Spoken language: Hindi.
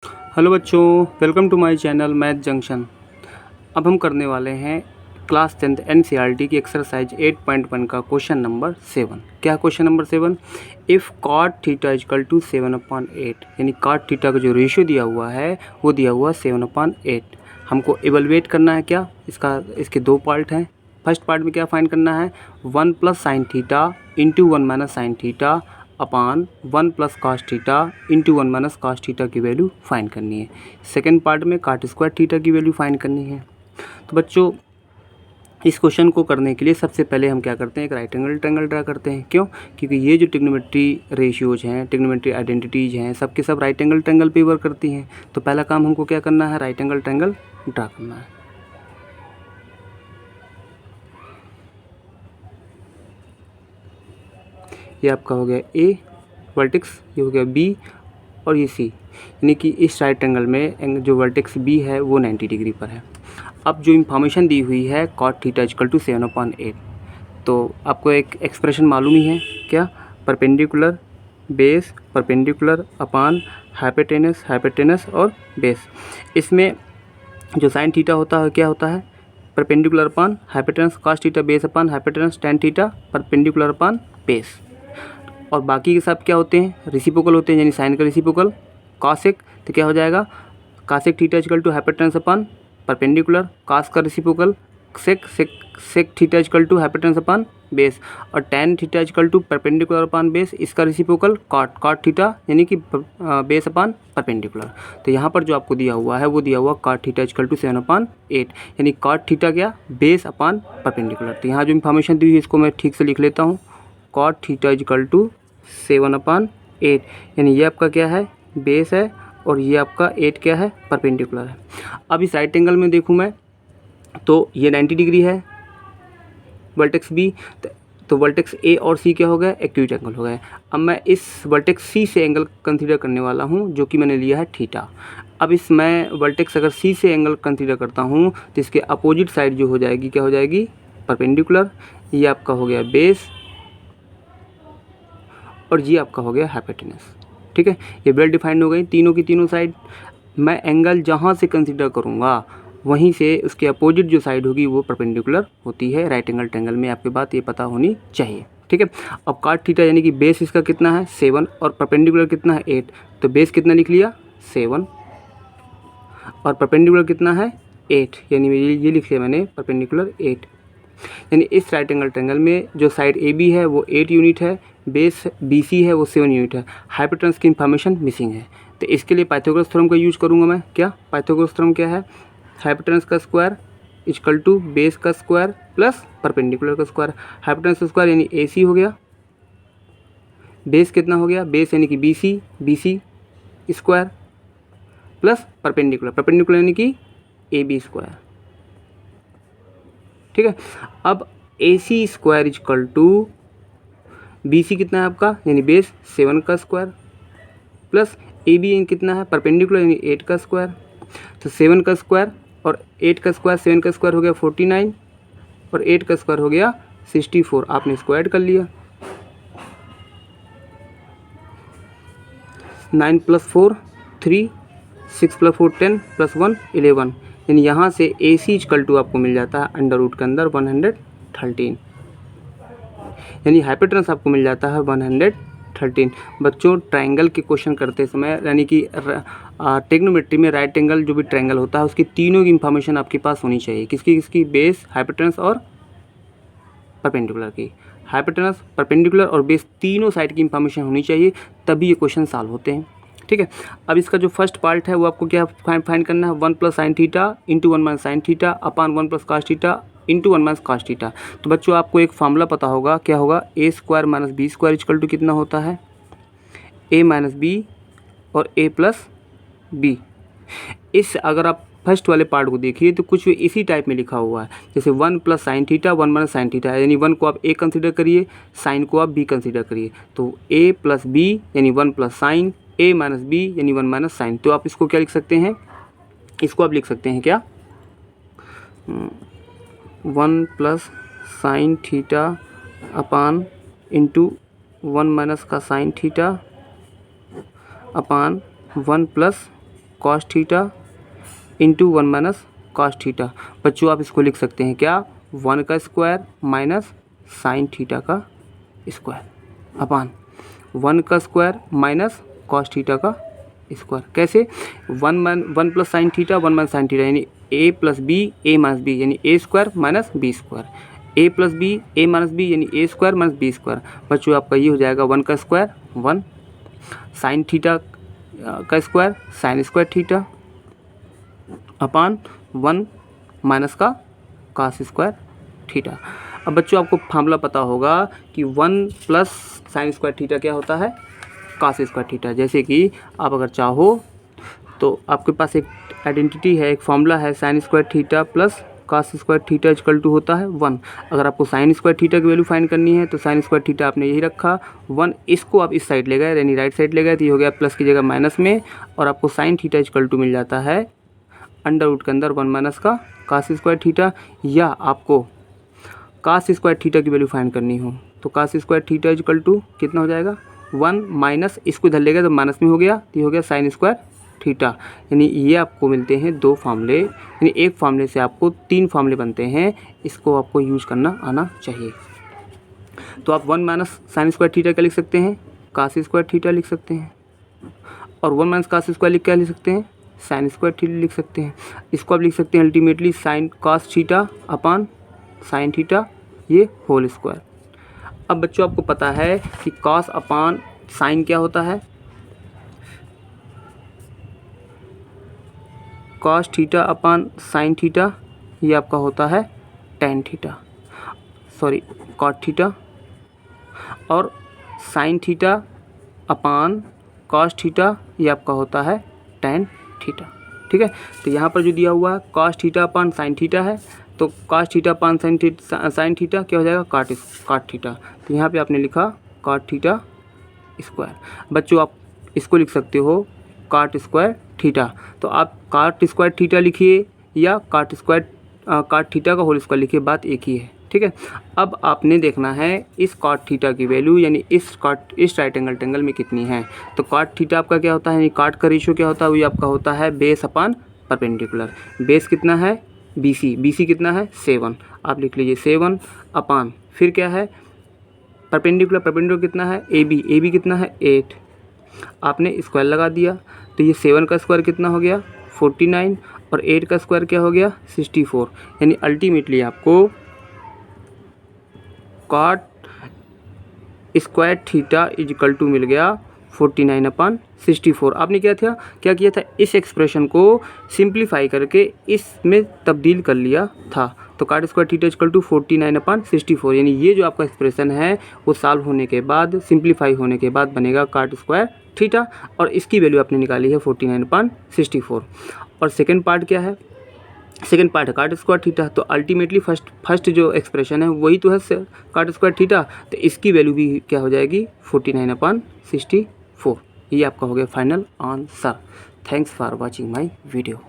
हेलो बच्चों, welcome to my channel math junction. अब हम करने वाले हैं क्लास 10th एनसीईआरटी की एक्सरसाइज 8.1 का क्वेश्चन नंबर 7। क्या question number 7? If cot theta is equal to 7/8, यानी cot थीटा का जो रेशियो दिया हुआ है वो दिया हुआ 7/8। हमको एवेलुएट करना है क्या इसके दो पार्ट हैं। फर्स्ट पार्ट में क्या फाइंड करना है, 1 plus sine theta into 1 minus sine theta upon 1 plus cast theta into 1 minus cast theta की वैल्यू फाइंड करनी है। सेकेंड पार्ट में काट स्क्वायर थीटा की वैल्यू फाइंड करनी है। तो बच्चों, इस क्वेश्चन को करने के लिए सबसे पहले हम क्या करते हैं, एक राइट एंगल ट्रायंगल ड्रा करते हैं। क्यों? क्योंकि ये जो ट्रिग्नोमेट्री रेशियोज हैं, ट्रिग्नोमेट्री आइडेंटिटीज़ हैं, सबके सब राइट एंगल ट्रायंगल पे वर्क करती हैं। तो पहला काम हमको क्या करना है, राइट एंगल ट्रायंगल ड्रा करना है। ये आपका हो गया ए वर्टेक्स, ये हो गया बी और ये सी, यानी कि इस राइट एंगल में जो वर्टेक्स बी है वो 90 डिग्री पर है। अब जो इंफॉर्मेशन दी हुई है cot थीटा इजकल टू 7/8, तो आपको एक एक्सप्रेशन मालूम ही है क्या, perpendicular base perpendicular upon hypotenuse और बेस। इसमें जो साइन थीटा होता है क्या होता है, perpendicular upon hypotenuse cos theta base upon hypotenuse tan theta perpendicular upon base. और बाकी के सब क्या होते हैं, रेसिप्रोकल होते हैं, यानी साइन का रेसिप्रोकल कॉसेक, तो क्या हो जाएगा cosec theta is equal to hypotenuse upon perpendicular, cos का reciprocal sec theta is equal to hypotenuse upon base, और tan theta is equal to perpendicular upon base, इसका रेसिप्रोकल कॉट थीटा यानी कि बेस अपॉन परपेंडिकुलर। तो यहाँ पर जो आपको दिया हुआ है वो दिया हुआ कॉट थीटा इजकल टू 7/8, यानी कॉट थीटा क्या, बेस अपॉन परपेंडिकुलर। तो यहाँ जो इन्फॉर्मेशन दी हुई है इसको मैं ठीक से लिख लेता हूँ, कॉट थीटा इजकल टू 7/8, यानी ये आपका क्या है, बेस है, और ये आपका 8 क्या है, परपेंडिकुलर है। अब इस राइट एंगल में देखूँ मैं तो ये 90 डिग्री है वर्टेक्स बी, तो वर्टेक्स ए और सी क्या हो गया, एक्यूट एंगल हो गया। अब मैं इस वर्टेक्स सी से एंगल कंसीडर करने वाला हूँ जो कि मैंने लिया है थीटा। अब इस मैं वर्टेक्स अगर सी से एंगल कंसीडर करता हूँ तो इसके अपोजिट साइड जो हो जाएगी क्या हो जाएगी, परपेंडिकुलर। ये आपका हो गया बेस और ये आपका हो गया हाइपोटेनस। ठीक है, ये वेल डिफाइंड हो गई तीनों की तीनों साइड। मैं एंगल जहाँ से कंसीडर करूँगा वहीं से उसके अपोजिट जो साइड होगी वो परपेंडिकुलर होती है राइट एंगल ट्रायंगल में, आपके बात ये पता होनी चाहिए। ठीक है, अब कॉट थीटा यानी कि बेस इसका कितना है 7 और परपेंडिकुलर कितना है 8, तो बेस कितना लिख लिया 7 और परपेंडिकुलर कितना है 8, यानी ये लिख लिया मैंने परपेंडिकुलर 8। यानी इस राइट एंगल ट्रायंगल में जो साइड ए बी है वो 8 यूनिट है, बेस बी सी है वो 7 यूनिट है, हाइपोटेनस की इन्फॉर्मेशन मिसिंग है। तो इसके लिए पाइथागोरस थ्योरम का यूज करूँगा मैं। क्या पाइथागोरस थ्योरम क्या है, हाइपोटेनस का स्क्वायर इजकल टू बेस का स्क्वायर प्लस परपेंडिकुलर का स्क्वायर। हाइपोटेनस का स्क्वायर यानी ए सी हो गया, बेस कितना हो गया, बेस यानी कि B C square plus perpendicular यानी कि ए बी स्क्वायर। ठीक है, अब A C square is equal to B C कितना है आपका, यानी बेस 7 का स्क्वायर प्लस ए बी कितना है, परपेंडिकुलर यानी 8 का स्क्वायर। तो 7 का स्क्वायर और 8 का स्क्वायर, 7 का स्क्वायर हो गया 49 और 8 का स्क्वायर हो गया 64। आपने इसको ऐड कर लिया, 9 + 4 3, 6 + 4 10 + 1 11, यानी यहाँ से ए सी इजकल टू आपको मिल जाता है अंडर रूट के अंदर 113, यानी हाइपोटेनस आपको मिल जाता है 113। बच्चों, ट्रायंगल के क्वेश्चन करते समय यानी कि ट्रिग्नोमेट्री में राइट एंगल जो भी ट्रायंगल होता है उसकी तीनों की इन्फॉर्मेशन आपके पास होनी चाहिए। किसकी बेस हाइपोटेनस और परपेंडिकुलर की। हाइपोटेनस परपेंडिकुलर और बेस तीनों साइड की इन्फॉर्मेशन होनी चाहिए, तभी ये क्वेश्चन सॉल्व होते हैं। ठीक है, अब इसका जो फर्स्ट पार्ट है वो आपको क्या फाइंड करना है, 1 plus sine theta into 1 minus sine theta upon 1 plus cos theta into 1 minus cos theta. तो बच्चों आपको एक फार्मूला पता होगा, क्या होगा, A square minus B square is equal to कितना होता है, ए माइनस बी और ए प्लस बी। इस अगर आप फर्स्ट वाले पार्ट को देखिए तो कुछ इसी टाइप में लिखा हुआ है, जैसे 1 plus sine theta 1 minus sine theta है, यानी 1 को आप ए कंसीडर करिए, साइन को आप बी कंसीडर करिए। तो ए प्लस बी यानी 1 प्लस साइन, ए माइनस बी यानी 1 माइनस साइन। तो आप इसको क्या लिख सकते हैं, इसको आप लिख सकते हैं क्या, 1 plus sine theta upon into 1 minus का sine theta upon 1 plus cos theta into 1 minus cos theta. बच्चों आप इसको लिख सकते हैं क्या, 1 का स्क्वायर माइनस साइन थीटा का स्क्वायर अपान 1 का स्क्वायर माइनस कॉस थीटा का स्क्वायर। कैसे, 1 plus sine theta 1 minus sine theta यानी a plus B A minus B यानी ए square minus B square, a plus B A minus B यानी ए स्क्वायर माइनस बी स्क्वायर। बच्चों आपका ये हो जाएगा 1 का स्क्वायर 1 साइन थीटा का square sine square theta upon 1 minus का कास स्क्वायर थीटा। अब बच्चों आपको फार्मूला पता होगा कि 1 प्लस साइन स्क्वायर थीटा क्या होता है, कास स्क्वायर थीटा। जैसे कि आप अगर चाहो तो आपके पास एक आइडेंटिटी है, एक फार्मूला है, sine square theta plus cos square theta equal to होता है 1। अगर आपको साइन स्क्वायर थीटा की वैल्यू फाइंड करनी है तो साइन स्क्वायर थीटा आपने यही रखा 1, इसको आप इस साइड ले गए यानी राइट साइड ले गए तो ये हो गया प्लस की जगह माइनस में, और आपको साइन थीटा इक्वल टू मिल जाता है अंडर रूट के अंदर 1 माइनस का कास स्क्वायर थीटा। या आपको कास स्क्वायर थीटा की वैल्यू फाइंड करनी हो तो cos square theta equal to कितना हो जाएगा 1 माइनस, इसको इधर ले गए तो माइनस में हो गया, तो ये हो गया साइन स्क्वायर थीटा। यानी ये आपको मिलते हैं 2 फार्मूले, यानी एक फार्मूले से आपको 3 फार्मूले बनते हैं, इसको आपको यूज करना आना चाहिए। तो आप 1 माइनस साइन स्क्वायर थीटा क्या लिख सकते हैं, कास स्क्वायर थीटा लिख सकते हैं, और 1 माइनस कास स्क्वायर क्या लिख सकते हैं, साइन स्क्वायर थीटा लिख सकते हैं। इसको आप लिख सकते हैं ultimately sine cos theta upon sine theta ये होल स्क्वायर। अब बच्चों आपको पता है कि कॉस अपान साइन क्या होता है, cos theta upon sine theta ये आपका होता है tan theta, sorry cot theta, और sine theta upon cos theta ये आपका होता है टेन थीटा। ठीक है, तो यहाँ पर जो दिया हुआ है cos theta upon sine theta है, तो cos theta upon sine theta क्या हो जाएगा काट थीटा, तो यहाँ पे आपने लिखा काट थीटा स्क्वायर। बच्चों आप इसको लिख सकते हो काट स्क्वायर थीटा, तो आप काट स्क्वायर थीटा लिखिए या काट थीटा का होल स्क्वायर लिखिए, बात एक ही है। ठीक है, अब आपने देखना है इस काट थीटा की वैल्यू यानी इस राइट एंगल ट्रायंगल में कितनी है। तो काट थीटा आपका क्या होता है, यानी काट का रेशियो क्या होता है, वही आपका होता है बेस अपान परपेंडिकुलर। बेस कितना है BC कितना है 7, आप लिख लीजिए 7 अपान फिर क्या है परपेंडिकुलर कितना है AB कितना है 8, आपने स्क्वायर लगा दिया तो ये 7 का स्क्वायर कितना हो गया 49 और 8 का स्क्वायर क्या हो गया 64। यानी अल्टीमेटली आपको cot square theta equal to मिल गया 49 अपान 64। आपने क्या किया था इस एक्सप्रेशन को सिंप्लीफाई करके इसमें तब्दील कर लिया था, तो cot square theta equal to 49 upon 64। यानी ये जो आपका एक्सप्रेशन है वो सॉल्व होने के बाद सिंप्लीफाई होने के बाद बनेगा काट स्क्वायर थीटा, और इसकी वैल्यू आपने निकाली है 49 अपान 64। और सेकेंड पार्ट क्या है, सेकेंड पार्ट है काट स्क्वायर थीटा, तो अल्टीमेटली फर्स्ट जो एक्सप्रेशन है वही तो है काट स्क्वायर थीटा, तो इसकी वैल्यू भी क्या हो जाएगी 49 अपान 64। ये आपका हो गया final answer. Thanks for watching my video.